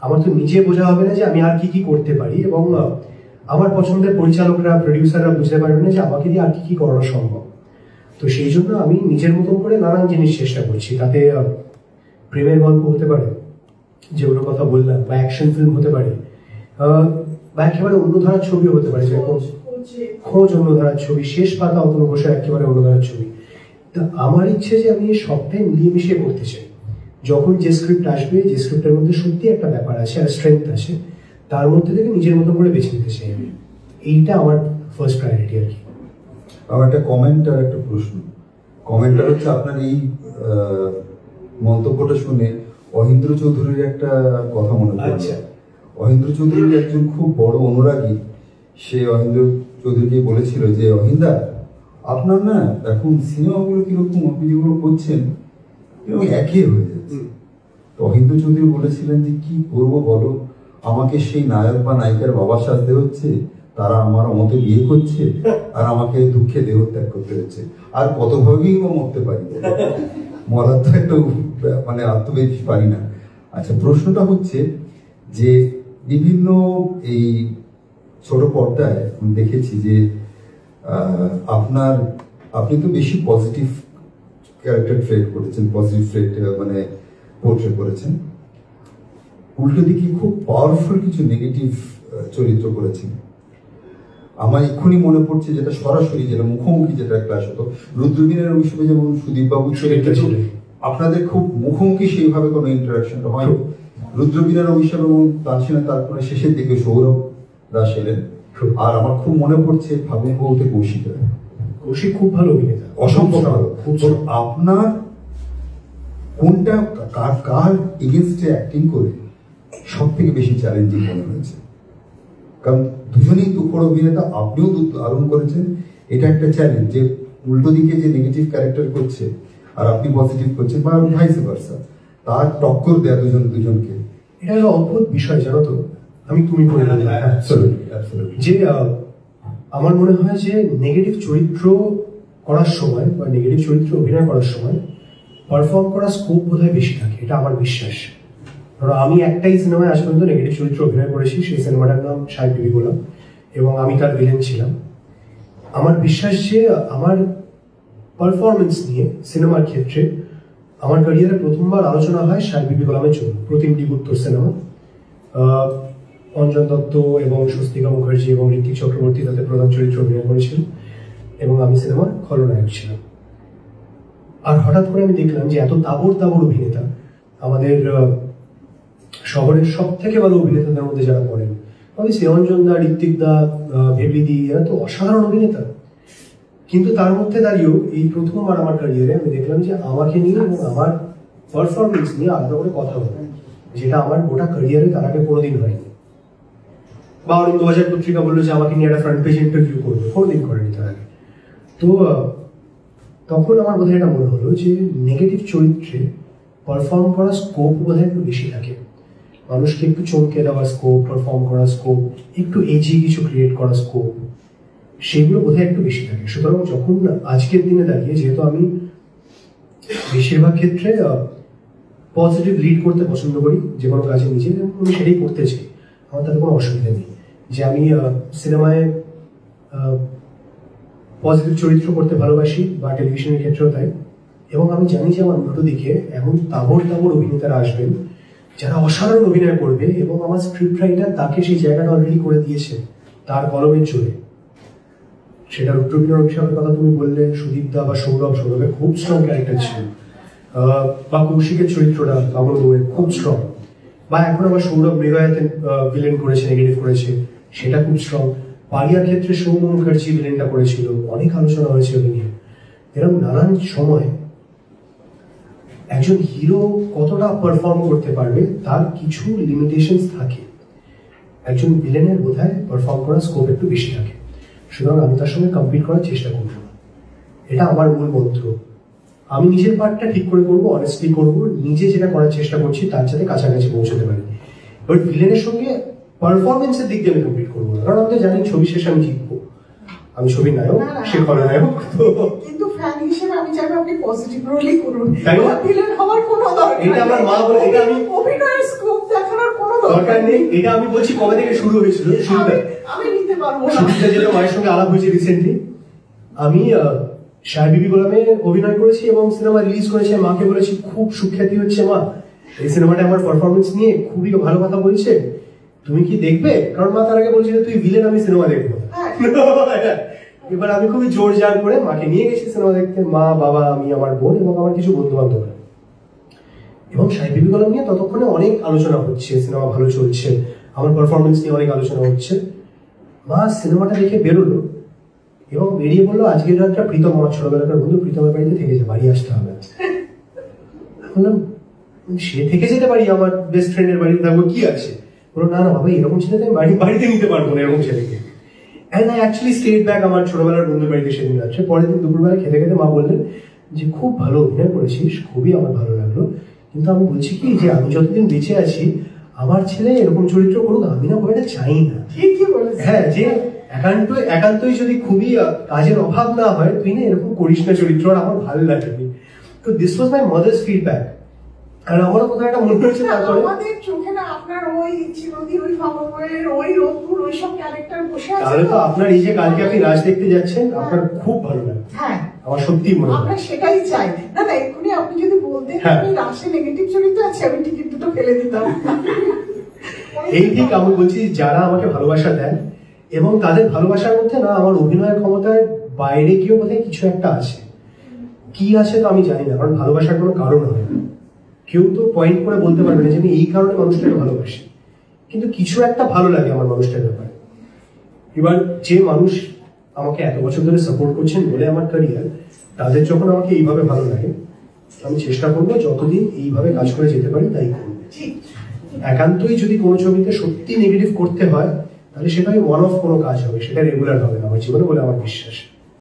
আমার তো নিজে বোঝা হবে না যে আমি আর কি কি করতে পারি, এবং আমার পছন্দের পরিচালকরা, প্রডিউসাররা বুঝতে পারবে না যে আমাকে দিয়ে আর কি কি করানো সম্ভব। তো সেই জন্য আমি নিজের মতন করে নানান জিনিস চেষ্টা করছি। তাতে প্রেমের গল্প হতে পারে, যেগুলো কথা বললাম, বা অ্যাকশন ফিল্ম হতে পারে, বা একেবারে অন্য ধারার ছবিও হতে পারে, যেরকম খোঁজ অন্য ধারার ছবি, শেষ পাতা অতন ঘোষের একেবারে অন্য ধারার ছবি। তা আমার ইচ্ছে যে আমি সবটাই মিলিয়ে মিশিয়ে করতে চাই। যখন যে স্ক্রিপ্ট আসবে, যে স্ক্রিপ্টের মধ্যে সত্যি একটা ব্যাপার আছে আর স্ট্রেংথ আছে, তার মধ্যে থেকে নিজের মতো করে বেছে নিতে চাই আমি। এইটা আমার ফার্স্ট প্রায়োরিটি আর কি। আমার একটা কমেন্ট আর একটা প্রশ্ন। কমেন্টটা হচ্ছে, আপনার এই মন্তব্যটা শুনে অহিন্দ্র চৌধুরীর একটা কথা মনে পড়ছে। অহিন্দ্র চৌধুরী একজন খুব বড় অনুরাগী, সে অহিন্দ্র চৌধুরীকে বলেছিল যে, অহিন্দা আপনার না এখন সিনেমাগুলো কিরকম, আপনি যেগুলো করছেন এরকম একই হয়ে যাচ্ছে। তো অহিন্দ্র চৌধুরী বলেছিলেন যে, কি করবো বলো, আমাকে সেই নায়ক বা নায়িকার বাবা সাজতে হচ্ছে, তারা আমার মতে বিয়ে করছে, আর আমাকে দুঃখে দেহত্যাগ করতে হচ্ছে, আর কতভাবেই বা মরতে পারি, মরার তো একটু মানে আত্মবেদী পারি না। আচ্ছা, প্রশ্নটা হচ্ছে যে বিভিন্ন এই ছোট পর্দায় আমি দেখেছি যে আপনি তো বেশি পজিটিভ ক্যারেক্টার ট্রেট করেছেন, পজিটিভ ট্রেট মানে পোর্ট্রে করেছেন, উল্টো দিকে খুব পাওয়ারফুল কিছু নেগেটিভ চরিত্র করেছেন। আমার এক্ষুনি মনে পড়ছে যেটা সরাসরি, যেটা মুখোমুখি যেটা ক্লাস হতো রুদ্রবীণের অভিষেকে, যেমন সুদীপ বাবু ছিলেন, আপনাদের খুব মুখোমুখি সেইভাবে কোনো ইন্টারাকশন হয়। রুদ্রবীণের অভিষেক এবং তানসিনা তারপরে শেষের দিকে সৌরভ দাস এলেন। আর আমার খুব মনে পড়ছে ফাগুন বউতে কৌশিক খুব ভালো অভিনেতা, অসম্ভব ভালো। আপনার কোনটা কার এগেনস্টে অ্যাক্টিং করে সব থেকে বেশি চ্যালেঞ্জিং মনে হয়েছে? কারণ দুজনেই তুখোড় অভিনেতা, আপনিও দারুণ করেছেন। এটা একটা চ্যালেঞ্জ যে উল্টো দিকে যে নেগেটিভ ক্যারেক্টার করছে আর আপনি পজিটিভ করছেন, বা ভাইস ভার্সা, তার টক্কর দেয়া দুজনকে। এটা একটা অদ্ভুত বিষয়, জানো তো। আমি তুমি বলে যে আমার মনে হয় যে নেগেটিভ চরিত্র করার সময় বা নেগেটিভ চরিত্র অভিনয় করার সময় পারফর্ম করার স্কোপ বোধহয় বেশি থাকে, এটা আমার বিশ্বাস। কারণ আমি একটাই সিনেমায় আজ পর্যন্ত নেগেটিভ চরিত্র অভিনয় করেছি, সেই সিনেমাটার নাম সাহেব বিবি গোলাম, এবং আমি তার ভিলেন ছিলাম। আমার বিশ্বাস যে আমার পারফরমেন্স নিয়ে সিনেমার ক্ষেত্রে আমার ক্যারিয়ারে প্রথমবার আলোচনা হয় সাহেব বিবি গোলামের জন্য। প্রতিম দিগুত্তর সিনেমা, অঞ্জন দত্ত এবং স্বস্তিকা মুখার্জি এবং ঋত্বিক চক্রবর্তী তাতে প্রধান চরিত্র অভিনয় করেছিলেন, এবং আমি সিনেমার খলনায়ক ছিলাম। আর হঠাৎ করে আমি দেখলাম যে এত তাবড় অভিনেতা, আমাদের শহরের সব থেকে ভালো অভিনেতাদের মধ্যে যারা পড়েন, অবশ্যই অঞ্জন দা, ঋত্বিক দা, ভেবলিদি, এরা তো অসাধারণ অভিনেতা। কিন্তু তার মধ্যে দাঁড়িয়েও এই প্রথমবার আমার ক্যারিয়ারে আমি দেখলাম যে আমাকে নিয়ে এবং আমার পারফরমেন্স নিয়ে আলাদা করে কথা বলে, যেটা আমার গোটা ক্যারিয়ারে তার আগে কোনোদিন হয়নি। বা অরিন্দ বাজার পত্রিকা বললো যে আমাকে নিয়ে একটা ফ্রন্ট পেজ ইন্টারভিউ করবে, কোনোদিন করেনি তার আগে। তো তখন আমার বোধহয় এটা মনে হলো যে নেগেটিভ চরিত্রে পারফর্ম করার স্কোপ বোধহয় একটু বেশি থাকে। মানুষকে একটু চমকে দেওয়ার স্কোপ, পারফর্ম করার স্কোপ, একটু এজি কিছু ক্রিয়েট করার স্কোপ, সেগুলো বোধহয় একটু বেশি থাকে। সুতরাং যখন আজকের দিনে দাঁড়িয়ে, যেহেতু আমি বেশিরভাগ ক্ষেত্রে পজিটিভ লিড করতে পছন্দ করি যে কোনো কাজে নিজে, আমি সেটাই করতে চাই, আমার তাতে কোনো অসুবিধা নেই যে আমি সিনেমায় পজিটিভ চরিত্র করতে ভালোবাসি, বা টেলিভিশনের ক্ষেত্রেও তাই। এবং আমি জানি যে আমার উল্টো দিকে এমন তাবড় অভিনেতারা আসবেন যারা অসাধারণ অভিনয় করবে, এবং আমার স্ক্রিপ্ট রাইটার তাকে সেই জায়গাটা অলরেডি করে দিয়েছে তার কলমের জোরে। সেটা রুদ্রবীণের অভিষেকের কথা তুমি বললে, সুদীপ দা বা সৌরভের খুব স্ট্রং ক্যারেক্টার ছিল, বা কৌশিকের চরিত্রটা বাবুর বউয়ের খুব স্ট্রং, বা এখন আবার সৌরভ মৃগায়াতে ভিলেন করেছে, নেগেটিভ করেছে, সেটা খুব স্ট্রং। পারিয়ার ক্ষেত্রে সৌম্য মুখার্জি ভিলেনটা করেছিল, অনেক আলোচনা হয়েছে ওকে নিয়ে। এরকম নানান সময় একজন হিরো কতটা পারফর্ম করতে পারবে তার কিছু লিমিটেশন থাকে, একজন ভিলেনের বোধহয় পারফর্ম করার স্কোপ একটু বেশি থাকে। সুতরাং আমি তার সঙ্গে কম্পিট করার চেষ্টা করব না, এটা আমার মূল মন্ত্র। আমি নিজের পার্টটা ঠিক করে করবো, অনেস্টলি করবো, নিজে যেটা করার চেষ্টা করছি তার সাথে কাছাকাছি পৌঁছতে পারি। বাট ভিলেনের সঙ্গে পারফরমেন্সের দিক দিয়ে আমি কম্পিট করবো না, কারণ আমি তো জানি ছবি শেষে আমি জিতবো, আমি ছবি নায়ক, সে খলনায়ক। কিন্তু ফ্যান হিসেবে আমি চাইবো আপনি পজিটিভ রোলই করুন, তাই না? ভিলেন হওয়ার কোনো দরকার নেই। এটা আমার মা বলে, এটা আমি অভিনয়ের স্কোপ দেখানোর কোনো দরকার নেই, এটা আমি বলছি কবে থেকে শুরু হয়েছিল। আমি নিতে পারবো না। শুরুতে যেটা মায়ের সঙ্গে আলাপ হয়েছে রিসেন্টলি, আমি সাহেব বিবি গোলামে অভিনয় করেছি এবং সিনেমা রিলিজ করেছি। মাকে বলেছি খুব সুখ্যাতি হচ্ছে মা, এই সিনেমাটা আমার পারফরমেন্স নিয়ে খুবই ভালো কথা বলছে, তুমি কি দেখবে? কারণ মা তার আগে বলছিল তুই ভিলেন, আমি সিনেমা দেখবো। এবার আমি খুবই জোর জার করে মাকে নিয়ে গেছি সিনেমা দেখতে, মা, বাবা, আমি, আমার বোন এবং আমার কিছু বন্ধু বান্ধব। এবং সাহেব বিবি গোলাম নিয়ে ততক্ষণে অনেক আলোচনা হচ্ছে, সিনেমা ভালো চলছে, আমার পারফরমেন্স নিয়ে অনেক আলোচনা হচ্ছে। মা সিনেমাটা দেখে বেরোলো এবং বেরিয়ে বললো আজকের রাতটা প্রীতম, আমার ছোটবেলাকার বন্ধু, প্রীতমের বাড়িতে থেকে যা, বাড়ি আসতে হবে। বললাম সে থেকে যেতে পারি, আমার বেস্ট ফ্রেন্ডের বাড়িতে থাকবো, কি আছে? বললো না বাবা, এরকম ছেলেতে আমি বাড়িতে নিতে পারবো না, এরকম ছেলেকে। And I actually state back আমার ছোটবেলার বন্ধুর বাড়িতে সেদিন আছে। পরের দিন দুপুরবেলা খেতে খেতে মা বললেন যে খুব ভালো অভিনয় করেছিস, খুবই আমার ভালো লাগলো, কিন্তু আমি বলছি কি যে আমি যতদিন বেঁচে আছি আমার ছেলে এরকম চরিত্র করুক, আমি না এটা চাই না। ঠিকই বলেছেন। হ্যাঁ, যে একান্তই যদি খুবই কাজের অভাব না হয়, তুই না এরকম করিস না চরিত্র, আর আমার ভালো লাগেনি। তো this was my mother's feedback. আর আমারও কোথাও একটা মনে হয়েছে তারপরে আমাদের চোখে না আপনার ওই চিরদিন ওই ভাবনের ওই রোদপুর ওই সব ক্যারেক্টার বসে আছে। তাহলে তো আপনার এই যে কালকে আপনি রাজ দেখতে যাচ্ছেন, আপনার খুব ভালো লাগবে। হ্যাঁ, আমার সত্যি মনে হয় আমরা সেটাই চাই। না এক্ষুনি আপনি যদি বলতেন আপনি রাশে নেগেটিভ চরিত্র আছে, আমি টিকিট দুটো ফেলে দিতাম। এই ঠিক আমি বলছি, যারা আমাকে ভালোবাসা দেন এবং তাদের ভালোবাসার মধ্যে না আমার অভিনয় ক্ষমতার বাইরে গিয়েও বোধহয় কিছু একটা আছে। কি আছে তো আমি জানি না, কারণ ভালোবাসার কোনো কারণ হয় না। কেউ তো পয়েন্ট করে বলতে পারবে না যে আমি এই কারণে মানুষটাকে ভালোবাসি, কিন্তু কিছু একটা ভালো লাগে আমার মানুষটার ব্যাপারে। এবার যে মানুষ আমাকে এত বছর ধরে সাপোর্ট করছেন বলে আমার ক্যারিয়ার, তাদের যখন আমাকে এইভাবে ভালো লাগে, আমি চেষ্টা করবো যতদিন এইভাবে কাজ করে যেতে পারি তাই করবো। একান্তই যদি কোনো ছবিতে সত্যি নেগেটিভ করতে হয়, তাহলে সেটাই ওয়ান অফ কোনো কাজ হবে, সেটা রেগুলার হবে না আমার জীবনে বলে আমার বিশ্বাস।